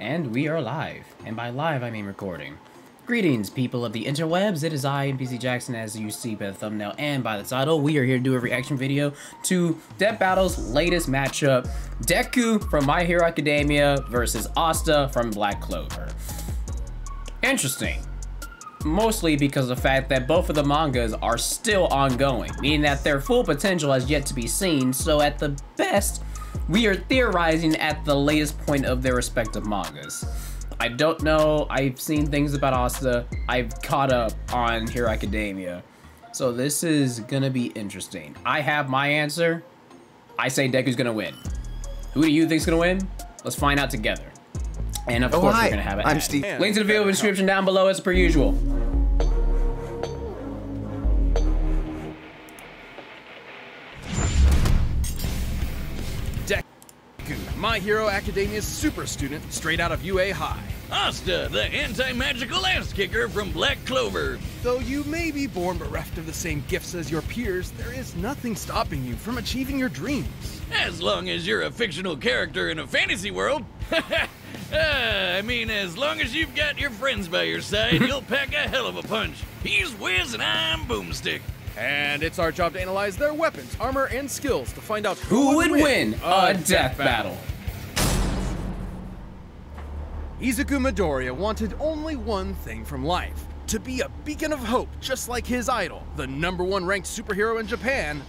And we are live. And by live, I mean recording. Greetings, people of the interwebs. It is I, NPC Jackson, as you see by the thumbnail and by the title. We are here to do a reaction video to Death Battle's latest matchup, Deku from My Hero Academia versus Asta from Black Clover. Interesting. Mostly because of the fact that both of the mangas are still ongoing, meaning that their full potential has yet to be seen, so at the best, we are theorizing at the latest point of their respective mangas. I don't know, I've seen things about Asta, I've caught up on Hero Academia, so this is gonna be interesting. I have my answer. I say Deku's gonna win. Who do you think's gonna win? Let's find out together. And of course, we're gonna have it. I'm Steve. Link to the video in the description down below as per usual. Deku, My Hero Academia's super student straight out of UA High. Asta, the anti-magical ass kicker from Black Clover. Though you may be born bereft of the same gifts as your peers, there is nothing stopping you from achieving your dreams. As long as you're a fictional character in a fantasy world. I mean, as long as you've got your friends by your side, you'll pack a hell of a punch. He's Wiz and I'm Boomstick. And it's our job to analyze their weapons, armor, and skills to find out Who would win a death battle. Izuku Midoriya wanted only one thing from life: to be a beacon of hope, just like his idol, the #1 ranked superhero in Japan,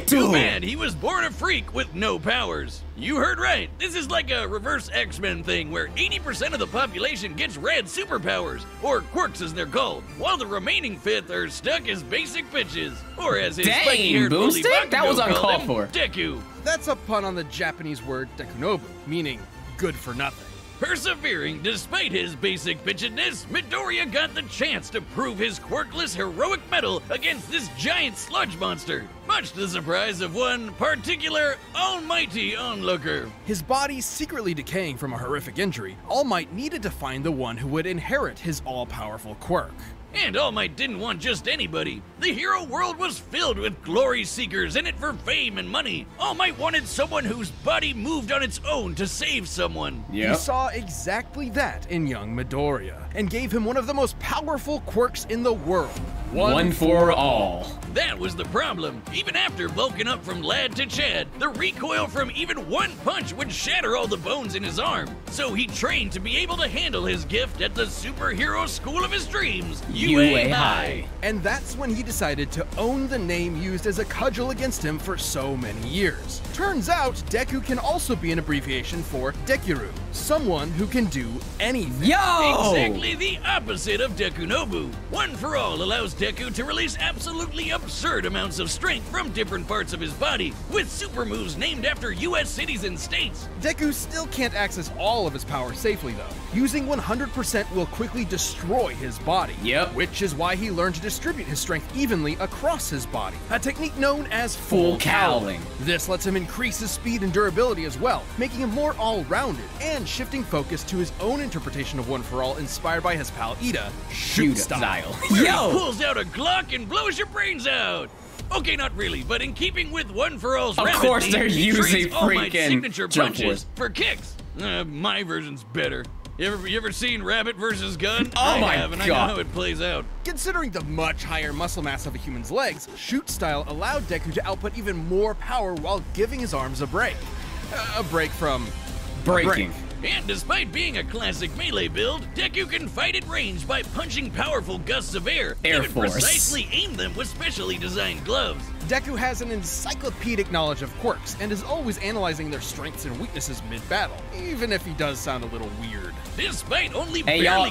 Too bad he was born a freak with no powers. You heard right. This is like a reverse X-Men thing where 80% of the population gets red superpowers, or quirks as they're called, while the remaining fifth are stuck as basic bitches, or as his spiky-haired bully Boomstick? That was uncalled for. Deku. That's a pun on the Japanese word dekunobu, meaning good for nothing. Persevering despite his basic bitchedness, Midoriya got the chance to prove his quirkless heroic mettle against this giant sludge monster, much to the surprise of one particular almighty onlooker. His body secretly decaying from a horrific injury, All Might needed to find the one who would inherit his all-powerful quirk. And All Might didn't want just anybody. The hero world was filled with glory seekers in it for fame and money. All Might wanted someone whose body moved on its own to save someone. He saw exactly that in young Midoriya, and gave him one of the most powerful quirks in the world. One for all. That was the problem. Even after bulking up from lad to Chad, the recoil from even one punch would shatter all the bones in his arm. So he trained to be able to handle his gift at the superhero school of his dreams, UA High. And that's when he decided to own the name used as a cudgel against him for so many years. Turns out, Deku can also be an abbreviation for Dekiru, someone who can do anything. Exactly the opposite of Dekunobu. One for All allows Deku to release absolutely absurd amounts of strength from different parts of his body, with super moves named after US cities and states. Deku still can't access all of his power safely though. Using 100% will quickly destroy his body. Which is why he learned to distribute his strength evenly across his body, a technique known as full cowling. This lets him increase his speed and durability as well, making him more all-rounded, and shifting focus to his own interpretation of One for All inspired by his pal Ida, shoot style. Where he pulls out a Glock and blows your brains out. Okay, not really, but in keeping with One for All's rabbit course theme, they're he using trades All Might's freaking signature jump punches force. for kicks. My version's better. You ever seen Rabbit versus Gun? Oh my I God. know how it plays out. Considering the much higher muscle mass of a human's legs, shoot style allowed Deku to output even more power while giving his arms a break. A break from breaking. And despite being a classic melee build, Deku can fight at range by punching powerful gusts of air. Air and Force. Precisely aim them with specially designed gloves. Deku has an encyclopedic knowledge of quirks and is always analyzing their strengths and weaknesses mid-battle, even if he does sound a little weird. Despite only y'all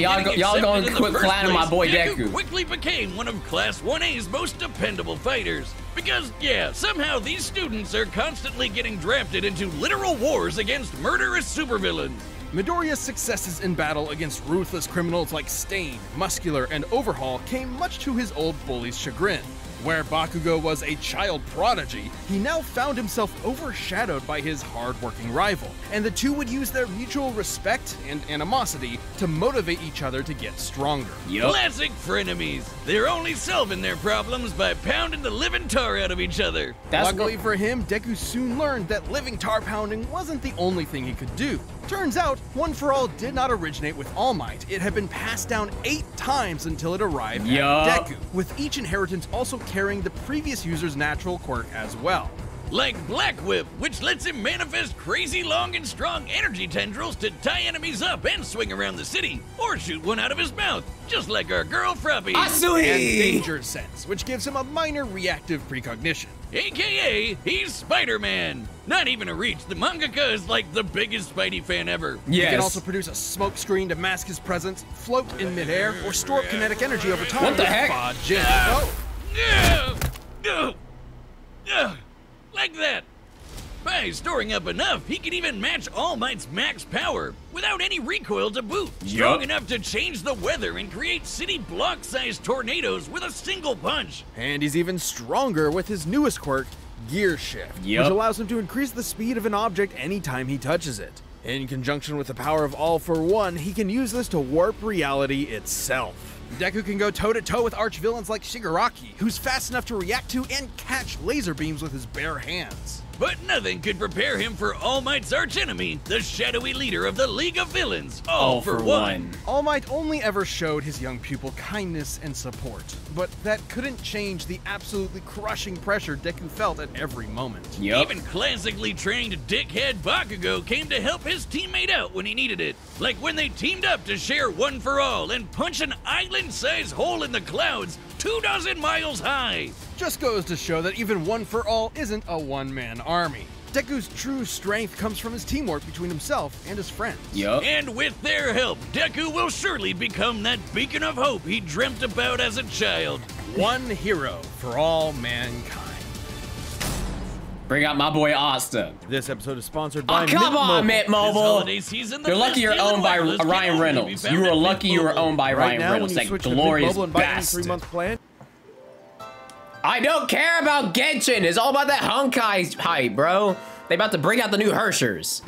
gonna quit clowning my boy Deku. Quickly became one of Class 1A's most dependable fighters. Because, yeah, somehow these students are constantly getting drafted into literal wars against murderous supervillains. Midoriya's successes in battle against ruthless criminals like Stain, Muscular, and Overhaul came much to his old bully's chagrin. Where Bakugo was a child prodigy, he now found himself overshadowed by his hard-working rival, and the two would use their mutual respect and animosity to motivate each other to get stronger. Classic frenemies. They're only solving their problems by pounding the living tar out of each other. Luckily for him, Deku soon learned that living tar pounding wasn't the only thing he could do. Turns out, One For All did not originate with All Might. It had been passed down 8 times until it arrived at Deku, with each inheritance also carrying the previous user's natural quirk as well. Like Black Whip, which lets him manifest crazy long and strong energy tendrils to tie enemies up and swing around the city, or shoot one out of his mouth, just like our girl Froppy. Asui! And Danger Sense, which gives him a minor reactive precognition. AKA, he's Spider-Man. Not even a reach, the mangaka is like the biggest Spidey fan ever. He can also produce a smoke screen to mask his presence, float in midair, or store up kinetic energy over time. What the heck? Like that. By storing up enough, he can even match All Might's max power without any recoil to boot. Strong enough to change the weather and create city block-sized tornadoes with a single punch. And he's even stronger with his newest quirk, Gear Shift, which allows him to increase the speed of an object anytime he touches it. In conjunction with the power of All For One, he can use this to warp reality itself. Deku can go toe-to-toe with arch-villains like Shigaraki, who's fast enough to react to and catch laser beams with his bare hands. But nothing could prepare him for All Might's archenemy, the shadowy leader of the League of Villains, All For One. All Might only ever showed his young pupil kindness and support, but that couldn't change the absolutely crushing pressure Deku felt at every moment. Even classically trained dickhead Bakugo came to help his teammate out when he needed it, like when they teamed up to share One For All and punch an island-sized hole in the clouds 24 miles high. Just goes to show that even One For All isn't a one-man army. Deku's true strength comes from his teamwork between himself and his friends. And with their help, Deku will surely become that beacon of hope he dreamt about as a child. One hero for all mankind. Bring out my boy Asta. This episode is sponsored by come on, Mint Mobile. Season, You're lucky you're owned by Ryan Reynolds. You were lucky you were owned by Ryan Reynolds. That glorious bastard. 3-month plan. I don't care about Genshin. It's all about that Honkai hype, bro. They about to bring out the new Hershers.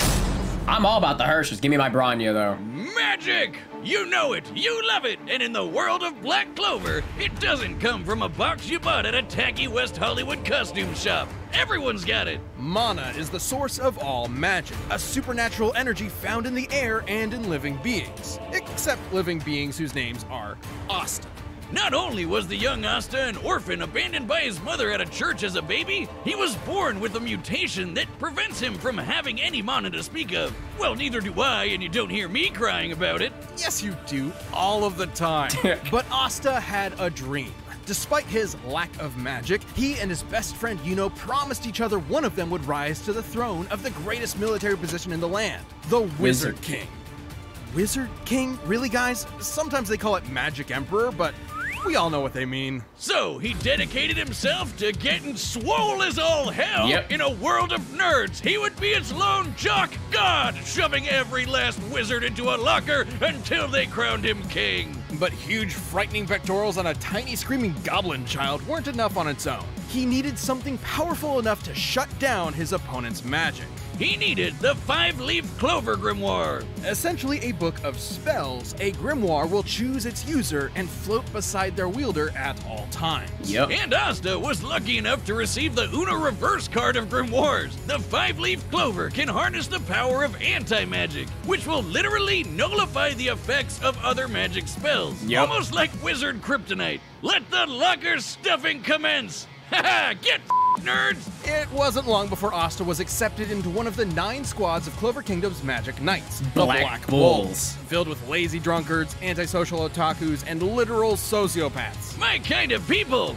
I'm all about the Hershers. Give me my Bronya, though. Magic! You know it, you love it, and in the world of Black Clover, it doesn't come from a box you bought at a tacky West Hollywood costume shop. Everyone's got it. Mana is the source of all magic, a supernatural energy found in the air and in living beings. Except living beings whose names are Asta. Not only was the young Asta an orphan abandoned by his mother at a church as a baby, he was born with a mutation that prevents him from having any mana to speak of. Well, neither do I, and you don't hear me crying about it. Yes, you do, all of the time. But Asta had a dream. Despite his lack of magic, he and his best friend Yuno promised each other one of them would rise to the throne of the greatest military position in the land, the Wizard King. Wizard King? Really, guys? Sometimes they call it Magic Emperor, but we all know what they mean. So he dedicated himself to getting swole as all hell. In a world of nerds, he would be its lone jock god, shoving every last wizard into a locker until they crowned him king. But huge, frightening pectorals on a tiny, screaming goblin child weren't enough on its own. He needed something powerful enough to shut down his opponent's magic. He needed the 5-leaf Clover Grimoire. Essentially a book of spells, a grimoire will choose its user and float beside their wielder at all times. And Asta was lucky enough to receive the Uno Reverse card of grimoires. The 5-leaf Clover can harness the power of anti-magic, which will literally nullify the effects of other magic spells. Almost like wizard kryptonite. Let the locker stuffing commence. Haha, get nerds! It wasn't long before Asta was accepted into one of the 9 squads of Clover Kingdom's Magic Knights, the Black Bulls, filled with lazy drunkards, antisocial otakus, and literal sociopaths. My kind of people!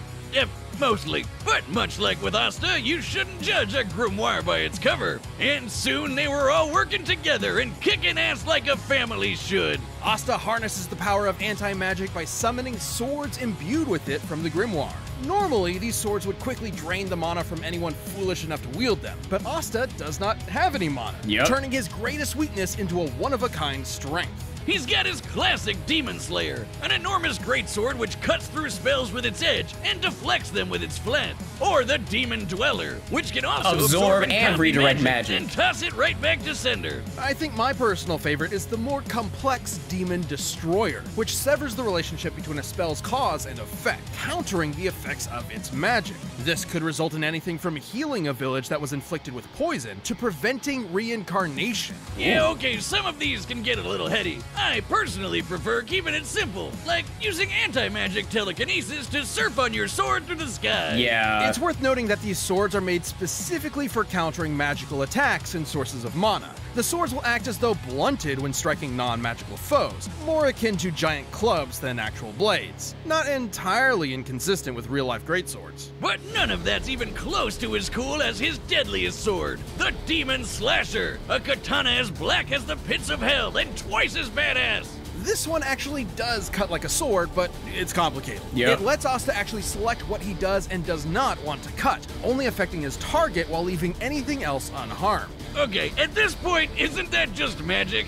Mostly. But much like with Asta, you shouldn't judge a grimoire by its cover. And soon they were all working together and kicking ass like a family should. Asta harnesses the power of anti-magic by summoning swords imbued with it from the grimoire. Normally, these swords would quickly drain the mana from anyone foolish enough to wield them, but Asta does not have any mana, turning his greatest weakness into a one-of-a-kind strength. he's got his classic Demon Slayer, an enormous greatsword which cuts through spells with its edge and deflects them with its flat. Or the Demon Dweller, which can also absorb and redirect magic and toss it right back to sender. I think my personal favorite is the more complex Demon Destroyer, which severs the relationship between a spell's cause and effect, countering the effects of its magic. This could result in anything from healing a village that was inflicted with poison to preventing reincarnation. Yeah, okay, some of these can get a little heady. I personally prefer keeping it simple, like using anti-magic telekinesis to surf on your sword through the sky. Yeah. It's worth noting that these swords are made specifically for countering magical attacks and sources of mana. The swords will act as though blunted when striking non-magical foes, more akin to giant clubs than actual blades. Not entirely inconsistent with real-life greatswords. But none of that's even close to as cool as his deadliest sword, the Demon Slasher, a katana as black as the pits of hell and twice as badass. This one actually does cut like a sword, but it's complicated. Yep. It lets Asta actually select what he does and does not want to cut, only affecting his target while leaving anything else unharmed. Okay, at this point, isn't that just magic?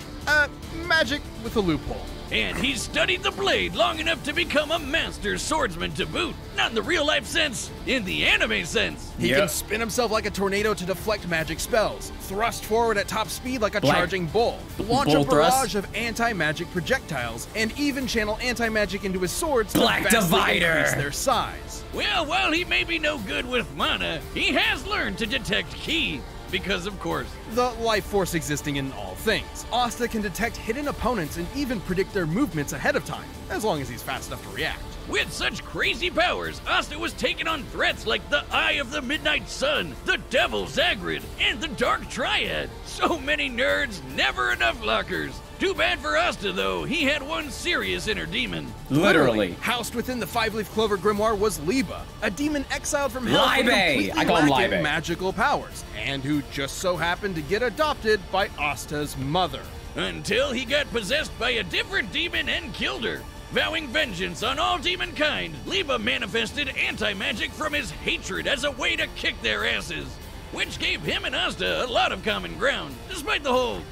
Magic with a loophole. And he's studied the blade long enough to become a master swordsman to boot. Not in the real-life sense, in the anime sense. He can spin himself like a tornado to deflect magic spells, thrust forward at top speed like a charging bull, launch a barrage of anti-magic projectiles, and even channel anti-magic into his swords to vastly increase their size. Well, while he may be no good with mana, he has learned to detect ki. Because, of course, the life force existing in all things. Asta can detect hidden opponents and even predict their movements ahead of time, as long as he's fast enough to react. With such crazy powers, Asta was taking on threats like the Eye of the Midnight Sun, the Devil Zagrid, and the Dark Triad. So many nerds, never enough lockers. Too bad for Asta, though. He had one serious inner demon. Literally. Housed within the five-leaf clover grimoire was Liba, a demon exiled from hell for I call him Libe. magical powers, and who just so happened to get adopted by Asta's mother. Until he got possessed by a different demon and killed her. Vowing vengeance on all demonkind, Liba manifested anti-magic from his hatred as a way to kick their asses, which gave him and Asta a lot of common ground, despite the whole,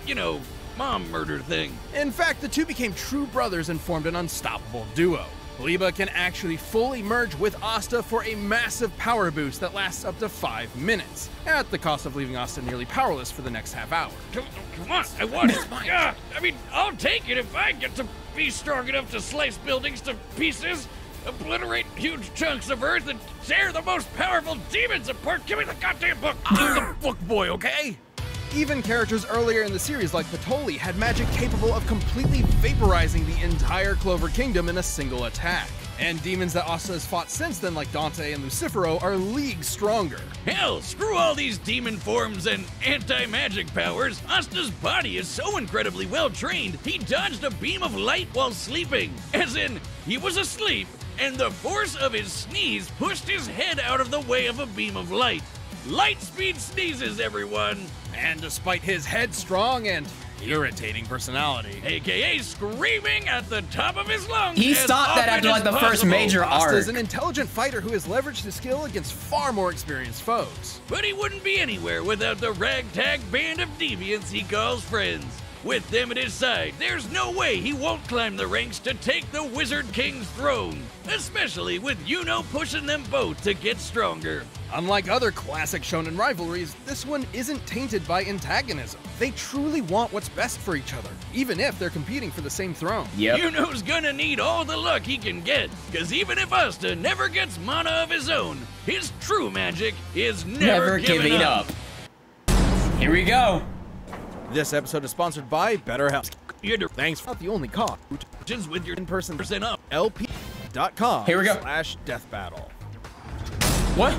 mom murder thing. In fact, the two became true brothers and formed an unstoppable duo. Liba can actually fully merge with Asta for a massive power boost that lasts up to 5 minutes, at the cost of leaving Asta nearly powerless for the next half hour. Come on, I want it. Yeah, I'll take it if I get to be strong enough to slice buildings to pieces, obliterate huge chunks of earth, and tear the most powerful demons apart. Give me the goddamn book. I'm the book boy, okay? Even characters earlier in the series like Patoli had magic capable of completely vaporizing the entire Clover Kingdom in a single attack. And demons that Asta has fought since then like Dante and Lucifero are leagues stronger. Hell, screw all these demon forms and anti-magic powers. Asta's body is so incredibly well trained, he dodged a beam of light while sleeping. As in, he was asleep, and the force of his sneeze pushed his head out of the way of a beam of light. Light speed sneezes, everyone! And despite his headstrong and irritating personality, aka screaming at the top of his lungs, he stopped that after like the first major arc. Asta's an intelligent fighter who has leveraged his skill against far more experienced foes. But he wouldn't be anywhere without the ragtag band of deviants he calls friends. With them at his side, there's no way he won't climb the ranks to take the Wizard King's throne, especially with Yuno pushing them both to get stronger. Unlike other classic shonen rivalries, this one isn't tainted by antagonism. They truly want what's best for each other, even if they're competing for the same throne. Yuno's gonna need all the luck he can get, cause even if Asta never gets mana of his own, his true magic is never giving up. Here we go. This episode is sponsored by BetterHelp. Thanks Not the only cost. just with your In-person percent up. LP.com. Here we go. /death battle. What?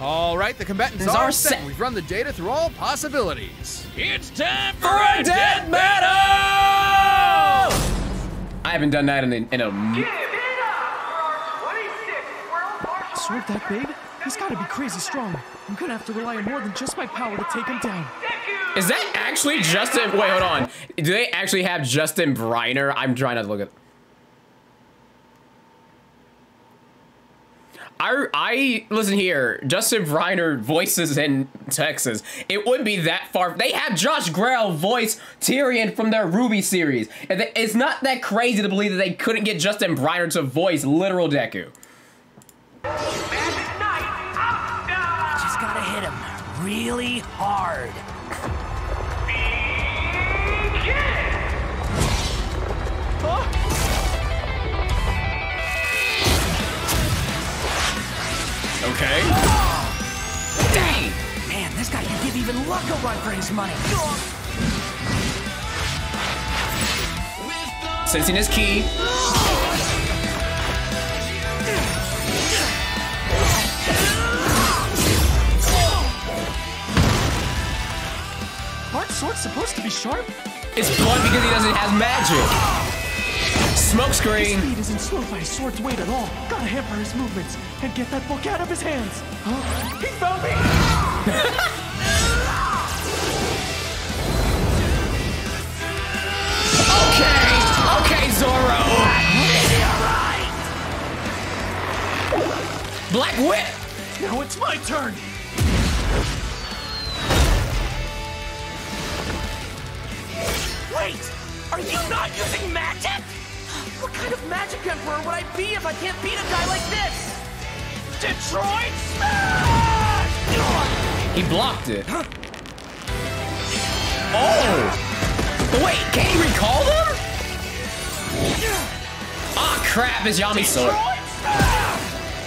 All right, the combatants These are are set. set. We've run the data through all possibilities. It's time For a death battle! I haven't done that in a Give it up for our 26th World Martial Sword that big? He's gotta be crazy strong. I'm gonna have to rely on more than just my power to take him down. Deku! Is that actually Justin? Wait, hold on. Do they actually have Justin Briner? I'm trying not to look at. I listen here. Justin Reiner voices in Texas. It wouldn't be that far. They have Josh Grell voice Tyrion from their Ruby series, and it's not that crazy to believe that they couldn't get Justin Reiner to voice literal Deku. Just gotta hit him really hard. Okay. Dang! Man, this guy can give even Luck a run for his money. Sensing his key. Aren't swords supposed to be sharp? It's blunt because he doesn't have magic. Smoke screen. His speed isn't slowed by his sword's weight at all. Gotta hamper his movements and get that book out of his hands. Huh? He found me! Okay, Zoro. Black Whip. Now it's my turn. Wait, are you not using magic? What kind of magic emperor would I be if I can't beat a guy like this? Detroit Smash! He blocked it. Oh! Wait, can he recall them? Ah, crap, it's Yami's sword.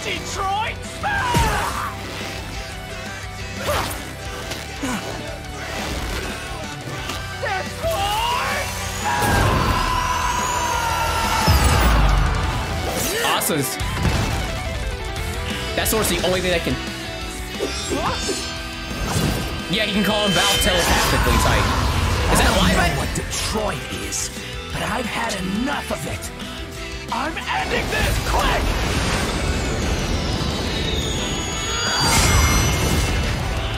Detroit Smash! Asta's. That sword's the only thing that can. Yeah, you can call him Valve telepathically type. Is that why? I don't know what Detroit is, but I've had enough of it. I'm ending this quick!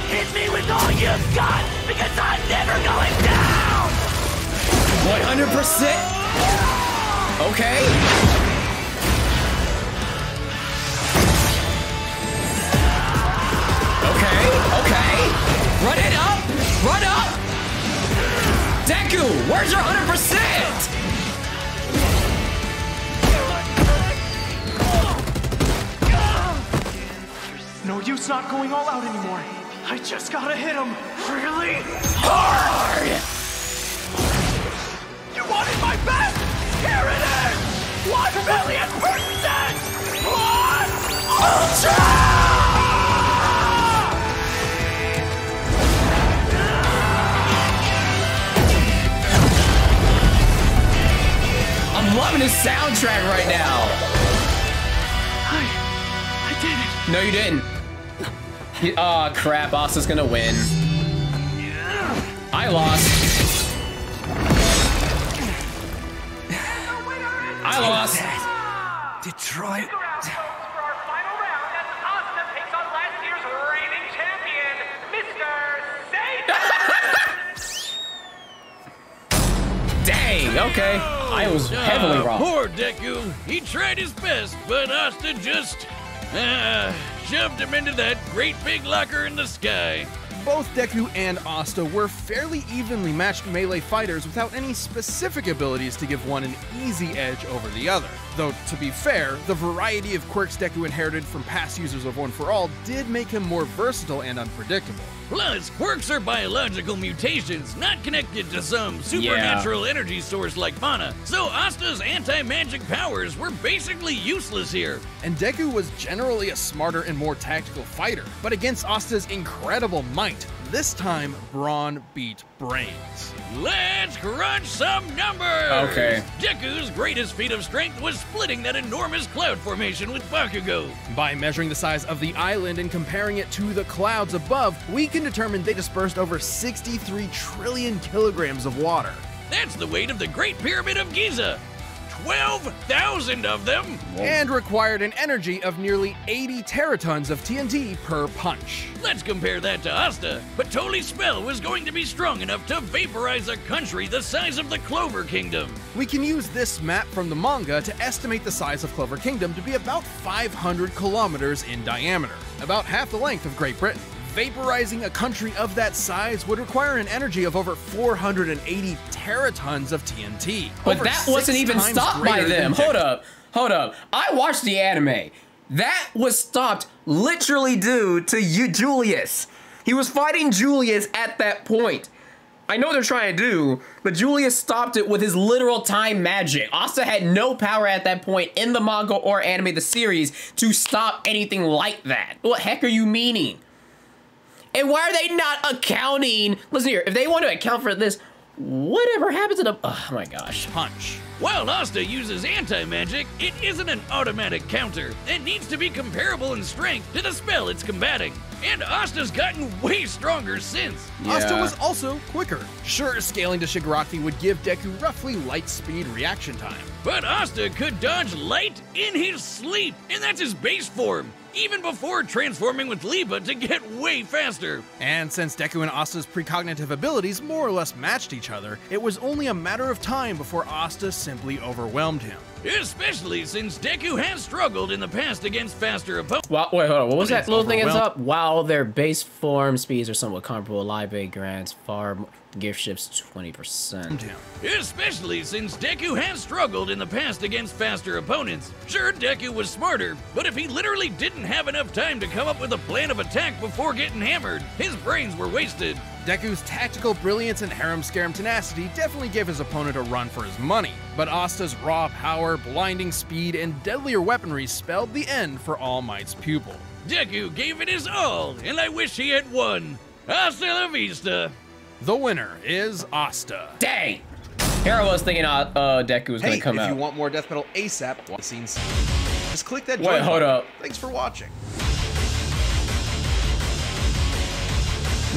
Hit me with all you've got, because I'm never going down! 100%? Okay. Okay. Run it up! Run up! Deku, where's your 100%? No use not going all out anymore. I just gotta hit him. Really? Hard! You wanted my best? Here it is! 1,000,000%! Blood Ultra! I'm loving his soundtrack right now. I did it. No, you didn't. Aw, crap. Asta's gonna win. I lost. I lost. Detroit. For our final round, as Asta takes on last year's reigning champion, Mr. Satan! Dang, okay. I was heavily wrong. Poor Deku. He tried his best, but Asta just shoved him into that great big locker in the sky. Both Deku and Asta were fairly evenly matched melee fighters without any specific abilities to give one an easy edge over the other. Though, to be fair, the variety of quirks Deku inherited from past users of One For All did make him more versatile and unpredictable. Plus, quirks are biological mutations, not connected to some supernatural energy source like mana. So Asta's anti-magic powers were basically useless here. And Deku was generally a smarter and more tactical fighter, but against Asta's incredible might, this time brawn beat brains. Let's crunch some numbers! Okay. Deku's greatest feat of strength was splitting that enormous cloud formation with Bakugo. By measuring the size of the island and comparing it to the clouds above, we can determine they dispersed over 63 trillion kilograms of water. That's the weight of the Great Pyramid of Giza. 12,000 of them. And required an energy of nearly 80 teratons of TNT per punch. Let's compare that to Asta. But Toli's spell was going to be strong enough to vaporize a country the size of the Clover Kingdom. We can use this map from the manga to estimate the size of Clover Kingdom to be about 500 kilometers in diameter, about half the length of Great Britain. Vaporizing a country of that size would require an energy of over 480 teratons of TNT. But that wasn't even stopped by them. Hold up. I watched the anime. That was stopped literally due to Julius. He was fighting Julius at that point. I know what they're trying to do, but Julius stopped it with his literal time magic. Asta had no power at that point in the manga or anime, the series, to stop anything like that. What the heck are you meaning? And why are they not accounting? Listen here, if they want to account for this, whatever happens to them? Oh my gosh. Punch. While Asta uses anti-magic, it isn't an automatic counter. It needs to be comparable in strength to the spell it's combating. And Asta's gotten way stronger since. Yeah. Asta was also quicker. Sure, scaling to Shigaraki would give Deku roughly light speed reaction time. But Asta could dodge light in his sleep, and that's his base form, even before transforming with Lipa to get way faster. And since Deku and Asta's precognitive abilities more or less matched each other, it was only a matter of time before Asta simply overwhelmed him. Especially since Deku has struggled in the past against faster opponents. Wait, hold on. What was that little thing that's up? While their base form speeds are somewhat comparable, Live Aid grants far gift ships 20%. Especially since Deku has struggled in the past against faster opponents. Sure, Deku was smarter, but if he literally didn't have enough time to come up with a plan of attack before getting hammered, his brains were wasted. Deku's tactical brilliance and harem-scarum tenacity definitely gave his opponent a run for his money, but Asta's raw power, blinding speed, and deadlier weaponry spelled the end for All Might's pupil. Deku gave it his all, and I wish he had won. Hasta la vista. The winner is Asta. Dang! Here I was thinking Deku was gonna come out. If you want more Death Metal ASAP, watch the scenes. Just click that join Wait, hold button. up. Thanks for watching.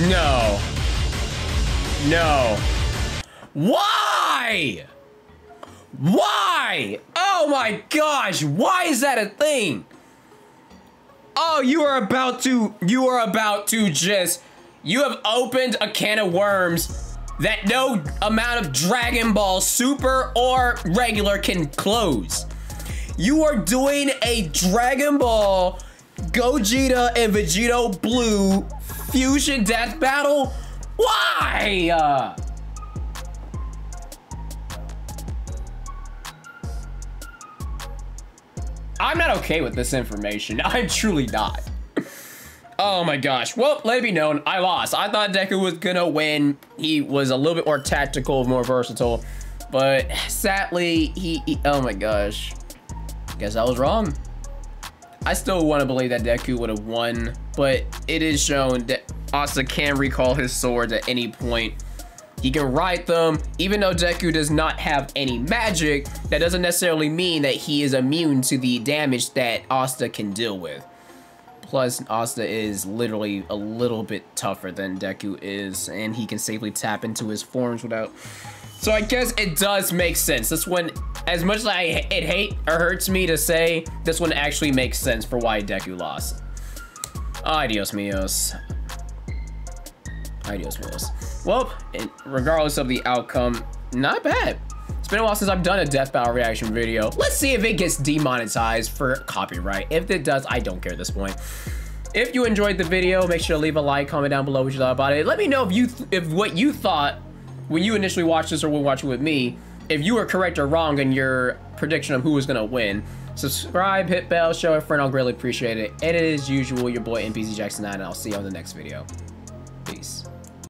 No. No. Why? Why? Oh my gosh, why is that a thing? Oh, you have opened a can of worms that no amount of Dragon Ball Super or regular can close. You are doing a Dragon Ball Gogeta and Vegito Blue fusion death battle? Why? I'm not okay with this information. I'm truly not. Oh my gosh. Well, let it be known, I lost. I thought Deku was gonna win. He was a little bit more tactical, more versatile. But sadly, he oh my gosh. Guess I was wrong. I still want to believe that Deku would have won, but it is shown that Asta can recall his swords at any point. He can ride them. Even though Deku does not have any magic, that doesn't necessarily mean that he is immune to the damage that Asta can deal with. Plus, Asta is literally a little bit tougher than Deku is, and he can safely tap into his forms without... So I guess it does make sense. This one, as much as it hurts me to say, this one actually makes sense for why Deku lost. Ay, Dios míos. Ay, Dios míos. Well, regardless of the outcome, not bad. It's been a while since I've done a death battle reaction video. Let's see if it gets demonetized for copyright. If it does, I don't care at this point. If you enjoyed the video, make sure to leave a like, comment down below what you thought about it. Let me know if what you thought when you initially watched this or when watching with me, if you were correct or wrong in your prediction of who was gonna win. Subscribe, hit bell, show a friend, I'll greatly appreciate it. And as usual, your boy NPC Jackson 9, and I'll see you on the next video.